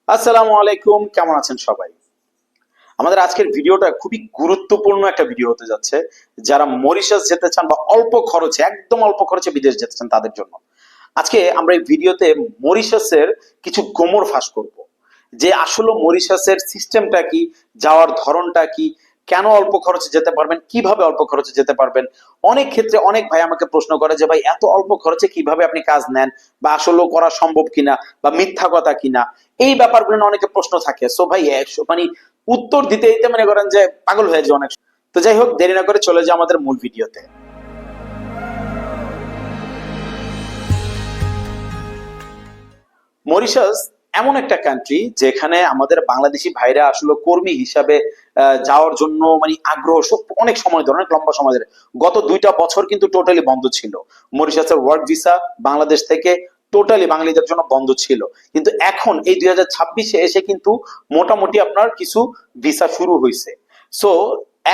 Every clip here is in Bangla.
আসসালামু আলাইকুম, কেমন আছেন সবাই? আমাদের আজকের ভিডিওটা খুবই গুরুত্বপূর্ণ একটা ভিডিও হতে যাচ্ছে। যারা মরিশাস যেতে চান বা অল্প খরচে, একদম অল্প খরচে বিদেশ যেতে চান তাদের জন্য। আজকে আমরা এই ভিডিওতে মরিশাসের কিছু গোমর ফাঁস করব। যে আসলে মরিশাসের সিস্টেমটা কি, যাওয়ার ধরনটা কি, কেন অল্প খরচে যেতে পারবেন, কিভাবে অল্প খরচে যেতে পারবেন। অনেক ক্ষেত্রে অনেক ভাই আমাকে প্রশ্ন করে যে ভাই এত অল্প খরচে কিভাবে আপনি কাজ নেন, বা আসলেও করা সম্ভব কিনা, বা মিথ্যা কথা কিনা। এই ব্যাপারগুলো নিয়ে অনেকে প্রশ্ন থাকে। সো ভাই মানে উত্তর দিতে দিতে মনে করেন যে পাগল হয়ে যায় অনেক। তো যাই হোক, দেরি না করে চলে যাই আমাদের মূল ভিডিওতে। মরিশাস এমন একটা কান্ট্রি যেখানে আমাদের বাংলাদেশি ভাইরা আসলে কর্মী হিসাবে যাওয়ার জন্য মানে আগ্রহ অনেক সময় ধরে, অনেক লম্বা সময় ধরে গত 2টা বছর কিন্তু টোটালি বন্ধ ছিল। মরিশাসের ওয়ার্ক ভিসা বাংলাদেশ থেকে টোটালি বাঙালিদের জন্য বন্ধ ছিল। কিন্তু এখন এই 2026-এ এসে কিন্তু মোটামুটি আপনার কিছু ভিসা শুরু হয়েছে। সো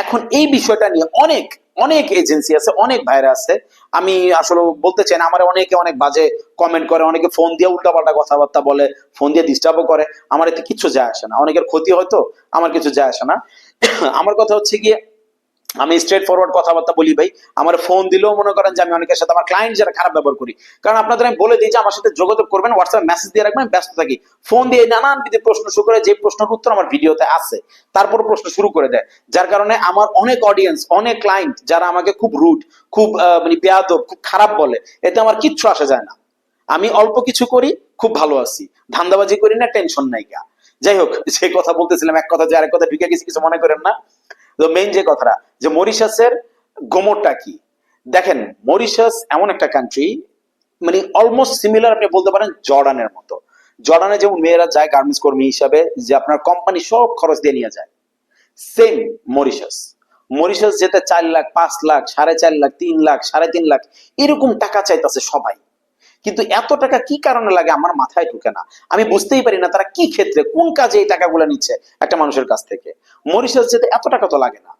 এখন এই বিষয়টা নিয়ে অনেক অনেক এজেন্সি আছে, অনেক ভাইরা আছে। আমি আসলে বলতে চাই না, আমার অনেকে অনেক বাজে কমেন্ট করে, অনেকে ফোন দিয়ে উল্টাপাল্টা কথাবার্তা বলে, ফোন দিয়ে ডিস্টার্বও করে। আমার এতে কিচ্ছু যায় আসে না, অনেকের ক্ষতি হয়তো, আমার কিছু যায় আসে না। আমার কথা হচ্ছে গিয়ে, আমি স্ট্রেট ফরওয়ার্ড কথাবার্তা বলি ভাই। আমার ফোন দিলেও মনে করেন যে আমি অনেকের সাথে, আমার ক্লায়েন্ট যারা, খারাপ ব্যবহার করি। কারণ আপনাদের আমি বলে দিই যে আমার সাথে যোগাযোগ করবেন, হোয়াটসঅ্যাপ মেসেজ দিয়ে রাখবেন, আমি ব্যস্ত থাকি। ফোন দিয়ে নানান বিধি প্রশ্ন শুরু করে, যে প্রশ্নের উত্তর আমার ভিডিওতে আছে তারপর প্রশ্ন শুরু করে দেয়। যার কারণে আমার অনেক অডিয়েন্স, অনেক ক্লায়েন্ট যারা আমাকে খুব রুড, খুব মানে বেয়াদব, খুব খারাপ বলে, এতে আমার কিচ্ছু আসা যায় না। আমি অল্প কিছু করি, খুব ভালো আছি, ধান্দাবাজি করি না, টেনশন নাই গা। যাই হোক, যে কথা বলতেছিলাম, এক কথা যে আরেক কথা ঢুকে গেছি, কিছু মনে করেন না। তো মেইন যে কথাটা, যে মরিশাসের গোমরটা কি। দেখেন, মরিশাস এমন একটা কান্ট্রি, মানে অলমোস্ট সিমিলার আপনি বলতে পারেন জর্ডানের মতো। জর্ডানে যেমন মেয়েরা যায় গার্মেন্টস কর্মী হিসাবে, যে আপনার কোম্পানি সব খরচ দিয়ে নিয়ে যায়, সেম মরিশাস। মরিশাস যেতে 4 লাখ, 5 লাখ, 4.5 লাখ, 3 লাখ, 3.5 লাখ এরকম টাকা চাইতেছে সবাই। কিন্তু এত টাকা কি কারণে লাগে আমার মাথায় ঢুকে না। আমি বুঝতেই পারি না তারা কি ক্ষেত্রে, কোন কাজে এই টাকাগুলো নিচ্ছে একটা মানুষের কাছ থেকে। মরিশাস যেতে এত টাকা তো লাগে না।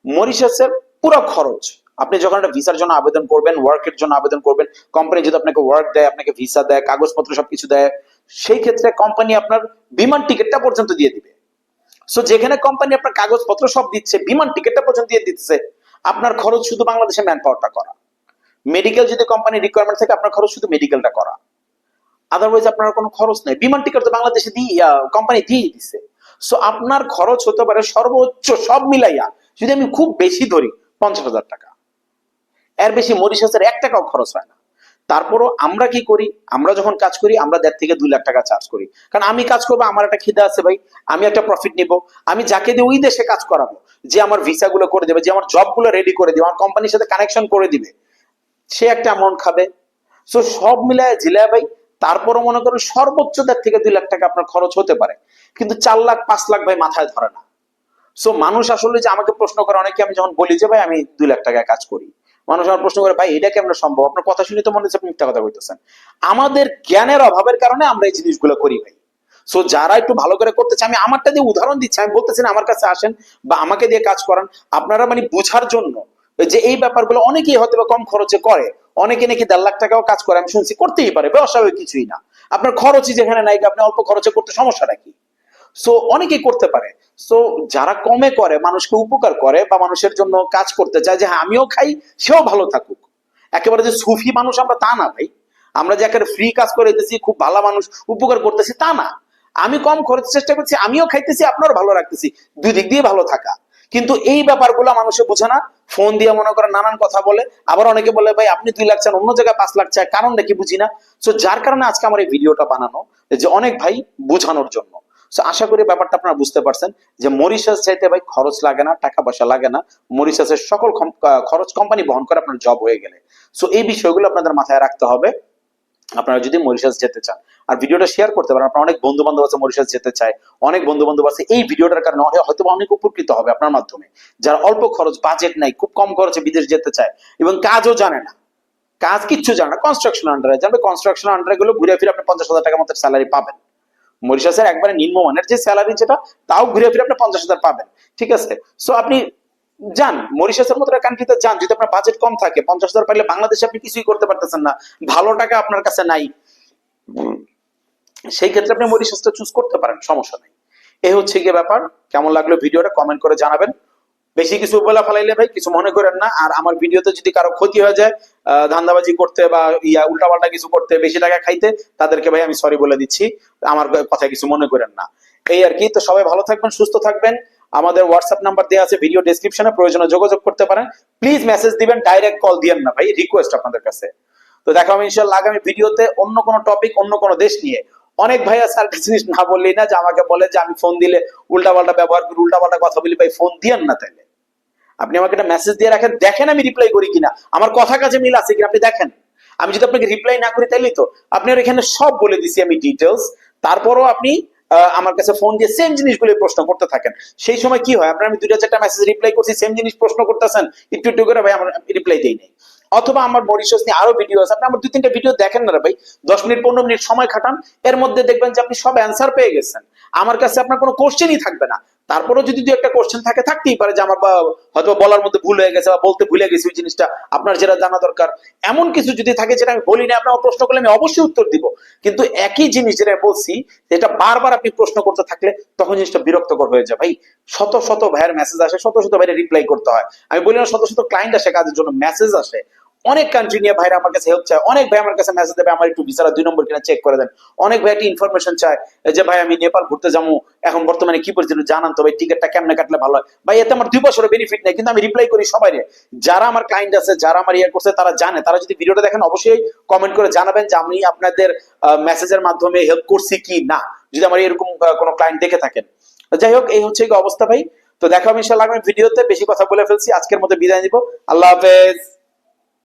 মরিশাসের পুরো খরচ, আপনি যখন একটা ভিসার জন্য আবেদন করবেন, ওয়ার্কের জন্য আবেদন করবেন, কোম্পানি যদি আপনাকে ওয়ার্ক দেয়, আপনাকে ভিসা দেয়, কাগজপত্র সবকিছু দেয়, সেই ক্ষেত্রে কোম্পানি আপনার বিমান টিকিটটা পর্যন্ত দিয়ে দিবে। সো যেখানে কোম্পানি আপনার কাগজপত্র সব দিচ্ছে, বিমান টিকিটটা পর্যন্ত দিয়ে দিচ্ছে, আপনার খরচ শুধু বাংলাদেশে ম্যান পাওয়ারটা করা। মেডিকেল যদি কোম্পানি রিকোয়ারমেন্ট থাকে, আপনার খরচ শুধু মেডিকেলটা করা। আদারওয়াইজ আপনার কোনো খরচ নেই। বিমান টিকিট তো বাংলাদেশে কোম্পানি দিয়ে দিচ্ছে। সো আপনার খরচ হতে পারে সর্বোচ্চ সব মিলাইয়া, যদি আমি খুব বেশি ধরি, 50,000 টাকা। এর বেশি মরিশাসের 1 টাকাও খরচ হয় না। তারপরও আমরা কি করি, আমরা যখন কাজ করি আমরা 1.5 থেকে 2 লাখ টাকা চার্জ করি। কারণ আমি কাজ করবো, আমার একটা খিদে আছে ভাই, আমি একটা প্রফিট নিব। আমি যাকে দিয়ে ওই দেশে কাজ করাবো, যে আমার ভিসা গুলো করে দেবে, যে আমার জব গুলো রেডি করে দিবে, আমার কোম্পানির সাথে কানেকশন করে দিবে, সে একটা অ্যামাউন্ট খাবে। সো সব মিলায় ঝিলায় ভাই, তারপরও মনে করুন সর্বোচ্চ 1.5 থেকে 2 লাখ টাকা আপনার খরচ হতে পারে। কিন্তু 4 লাখ 5 লাখ ভাই মাথায় ধরে না। সো মানুষ আসলে যে আমাকে প্রশ্ন করে অনেকে, আমি যখন বলি যে ভাই আমি 2 লাখ টাকায় কাজ করি, মানুষ আমার প্রশ্ন করে ভাই এটা কেমন সম্ভব, আপনার কথা শুনে তো মনে হচ্ছে আপনি মিথ্যা কথা কইতেছেন। আমাদের জ্ঞানের অভাবের কারণে আমরা এই জিনিসগুলো করি ভাই। সো যারা একটু ভালো করে করতে চায়, আমি আমারটা দিয়ে উদাহরণ দিচ্ছি, আমি বলতেছি না আমার কাছে আসেন বা আমাকে দিয়ে কাজ করান। আপনারা মানে বোঝার জন্য, যে এই ব্যাপারগুলো অনেকেই হয়তো বা কম খরচে করে। অনেকে নাকি 1.5 লাখ টাকাও কাজ করে, আমি শুনছি, করতেই পারে, অস্বাভাবিক কিছুই না। আপনার খরচই যেখানে নাই, আপনি অল্প খরচে করতে সমস্যাটা কি? সো অনেকেই করতে পারে। সো যারা কমে করে, মানুষকে উপকার করে বা মানুষের জন্য কাজ করতে চায়, যে হ্যাঁ আমিও খাই, সেও ভালো থাকুক, একেবারে যে সুফি মানুষ আমরা তা না ভাই। আমরা যে একেবারে ফ্রি কাজ করে দিতেছি, খুব ভালো মানুষ, উপকার করতেছি তা না। আমি কম খরচে চেষ্টা করছি, আমিও খাইতেছি, আপনারও ভালো রাখতেছি, দুই দিক দিয়ে ভালো থাকা। কিন্তু এই ব্যাপারগুলো মানুষে বোঝে না। ফোন দিয়ে মনে করে নানান কথা বলে। আবার অনেকে বলে ভাই আপনি 2 লাখ চান, অন্য জায়গায় 5 লাখ চায়, কারণ নাকি বুঝি না। সো যার কারণে আজকে আমার এই ভিডিওটা বানানো, যে অনেক ভাই বোঝানোর জন্য। সো আশা করি ব্যাপারটা আপনারা বুঝতে পারছেন, যে মরিশাস চাইতে ভাই খরচ লাগে না, টাকা পয়সা লাগে না। মরিশাসের সকল খরচ কোম্পানি বহন করে আপনার জব হয়ে গেলে। সো এই বিষয়গুলো আপনাদের মাথায় রাখতে হবে আপনারা যদি মরিশাস যেতে চান। আর ভিডিওটা শেয়ার করতে পারেন, আপনার অনেক বন্ধু বান্ধব আছে মরিশাস যেতে চায়, অনেক বন্ধু বান্ধব আছে এই ভিডিওটার কারণে হয়তো অনেক উপকৃত হবে আপনার মাধ্যমে। যারা অল্প খরচ, বাজেট নাই, খুব কম খরচে বিদেশ যেতে চায় এবং কাজও জানে না, কাজ কিচ্ছু জানে না, কনস্ট্রাকশন আন্ডারে যাবে, কনস্ট্রাকশন আন্ডারে গুলো ঘুরে ফিরে আপনি 50,000 টাকার মতো স্যালারি পাবেন। মরিশাসের একবারে নিম্নমানের যে স্যালারি, যেটা তাও ঘুরে ফিরে আপনি 50,000 পাবেন। ঠিক আছে। সো আপনি যান মরিশাসের মতো কান্ট্রিতে যান, যদি আপনার বাজেট কম থাকে, 50,000 পাইলে বাংলাদেশে আপনি কিছুই করতে পারতেছেন না, ভালো টাকা আপনার কাছে নাই, সেই ক্ষেত্রে আপনি মরিশাসটা চুজ করতে পারেন, সমস্যা নেই। এই হচ্ছে গিয়ে ব্যাপার। কেমন লাগলো ভিডিওটা কমেন্ট করে জানাবেন। বেশি কিছু বলা ফেলাইলে ভাই কিছু মনে করেন না। আর আমার ভিডিওতে যদি কারো ক্ষতি হয়ে যায়, ধান্দাবাজি করতে বা উল্টাপাল্টা কিছু করতে, বেশি টাকা খাইতে, তাদেরকে ভাই আমি সরি বলে দিচ্ছি, আমার কথা কিছু মনে করেন না। এই আর কি। তো সবাই ভালো থাকবেন, সুস্থ থাকবেন। আমাদের হোয়াটসঅ্যাপ নাম্বার দেওয়া আছে ভিডিও ডেসক্রিপশনে, প্রয়োজনে যোগাযোগ করতে পারেন। প্লিজ মেসেজ দিবেন, ডাইরেক্ট কল দিয়েন না ভাই, রিকোয়েস্ট আপনাদের কাছে। তো দেখা হবে ইনশাল্লাহ আগামী ভিডিওতে অন্য কোনো টপিক, অন্য কোনো দেশ নিয়ে। অনেক ভাই আছে আর জিনিস না বললেই না, যে আমাকে বলে যে আমি ফোন দিলে উল্টাপাল্টা ব্যবহার করি, উল্টাপাল্টা কথা বলি। ভাই ফোন দিয়েন না তাইলে। আপনি আমাকে একটা মেসেজ দিয়ে রাখেন, দেখেন আমি রিপ্লাই করি কিনা, আমার কথা কাজে মিল আছে কিনা আপনি দেখেন। আমি যদি আপনাকে রিপ্লাই না করি তাইলেই তো। আপনার এখানে সব বলে দিছি আমি ডিটেলস, তারপরও আপনি আমার কাছে ফোন দিয়ে সেম জিনিসগুলো প্রশ্ন করতে থাকেন। সেই সময় কি হয়, আপনার আমি 2-4টা মেসেজ রিপ্লাই করছি, সেম জিনিস প্রশ্ন করতেছেন, একটু একটু করে ভাই আমার রিপ্লাই দেই নাই। অথবা আমার মরিশাস নিয়ে আরো ভিডিও আছে, আপনি আমার 2-3টা ভিডিও দেখেন না ভাই, 10 মিনিট 15 মিনিট সময় খাটান, এর মধ্যে দেখবেন যে আপনি সব অ্যান্সার পেয়ে গেছেন। আমার কাছে আপনার কোনো কোশ্চেনই থাকবে না। তারপরেও যদি দু একটা কোশ্চেন থাকে, থাকতেই পারে যে আমার হয়তো বলার মধ্যে ভুল হয়ে গেছে বা বলতে ভুলে গেছি ওই জিনিসটা, আপনার যেটা জানা দরকার। এমন কিছু যদি থাকে যেটা আমি বলি না, আপনি আমার প্রশ্ন করলে আমি অবশ্যই উত্তর দিব। কিন্তু একই জিনিস যেটা বলছি, এটা বারবার আপনি প্রশ্ন করতে থাকলে তখন জিনিসটা বিরক্তকর হয়ে যায় ভাই। শত শত ভাইয়ের মেসেজ আসে, শত শত ভাইয়ের রিপ্লাই করতে হয়। আমি বলি না শত শত ক্লায়েন্ট আসে কাজের জন্য, মেসেজ আসে। অনেক কান্ট্রি নিয়ে ভাইরা আমার কাছে হেল্প চায়, অনেক ভাই আমার কাছে মেসেজ দেবে আমার একটু ভিসার 2 নম্বর কিনা চেক করে দেন। অনেক ভাই একটা ইনফরমেশন চায় যে ভাই আমি নেপাল ঘুরতে যাবো, এখন বর্তমানে কি পরিস্থিতি জানান তো ভাই, টিকিটটা কেমনে কাটলে ভালো হয়। ভাই এতে আমার 2 বছরের বেনিফিট নেই, কিন্তু আমি রিপ্লাই করি সবাই। যারা আমার ক্লায়েন্ট আছে, যারা আমার ইয়ে করছে, তারা জানে। তারা যদি ভিডিওটা দেখেন অবশ্যই কমেন্ট করে জানাবেন যে আমি আপনাদের মেসেজের মাধ্যমে হেল্প করছি কি না, যদি আমার এরকম কোনো ক্লায়েন্ট দেখে থাকেন। যাই হোক, এই হচ্ছে অবস্থা ভাই। তো দেখা হবে ইনশাআল্লাহ আগামী ভিডিওতে। বেশি কথা বলে ফেলছি, আজকের মতো বিদায় নিব। আল্লাহ হাফেজ।